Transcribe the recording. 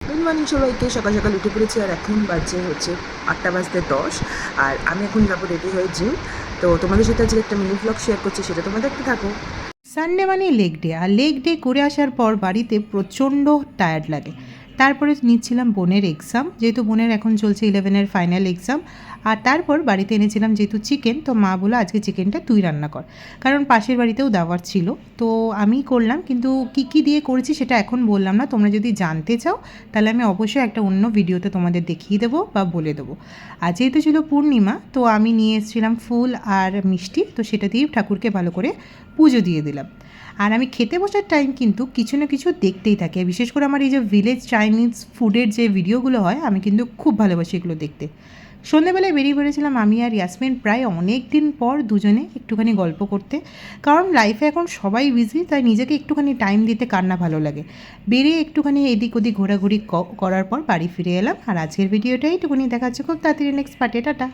Good morning সবাইকে। সকাল সকাল উঠে পড়েছি আর এখন বাজে হচ্ছে 8:10। আর আমি এখন যাবো রেডি হয়ে জিম। তো তোমাদের সাথে আজকে একটা মিনি ব্লগ শেয়ার করছি, সেটা তোমরা দেখতে থাকো। সানডে মানে লেগ ডে, আর লেগ ডে করে আসার পর বাড়িতে প্রচণ্ড টায়ার্ড লাগে। তারপরে নিচ্ছিলাম বোনের এক্সাম, যেহেতু বোনের এখন চলছে 11-এর ফাইনাল এক্সাম। আর তারপর বাড়িতে এনেছিলাম যেহেতু চিকেন, তো মা বললো আজকে চিকেনটা তুই রান্না কর, কারণ পাশের বাড়িতেও দাওয়ার ছিল। তো আমি করলাম, কিন্তু কী কী দিয়ে করেছি সেটা এখন বললাম না। তোমরা যদি জানতে চাও তাহলে আমি অবশ্যই একটা অন্য ভিডিওতে তোমাদের দেখিয়ে দেবো বা বলে দেবো। আর যেহেতু ছিল পূর্ণিমা, তো আমি নিয়ে এসেছিলাম ফুল আর মিষ্টি, তো সেটা দিয়েই ঠাকুরকে ভালো করে পুজো দিয়ে দিলাম। আর আমি খেতে বসার টাইম কিন্তু কিছু না কিছু দেখতেই থাকি, বিশেষ করে আমার এই যে ভিলেজ চাইনিজ ফুডের যে ভিডিওগুলো হয়, আমি কিন্তু খুব ভালোবাসি এগুলো দেখতে। সন্ধ্যেবেলায় বেরিয়ে পড়েছিলাম আমি আর ইয়াসমিন, প্রায় অনেক দিন পর দুজনে একটুখানি গল্প করতে। কারণ লাইফে এখন সবাই বিজি, তাই নিজেকে একটুখানি টাইম দিতে কার না ভালো লাগে। বেরিয়ে একটুখানি এদিক ওদিক ঘোরাঘুরি করার পর বাড়ি ফিরে এলাম। আর আজকের ভিডিওটাই একটুখানি দেখাচ্ছে, খুব তাড়াতাড়ি নেক্সট পার্টে। টাটা।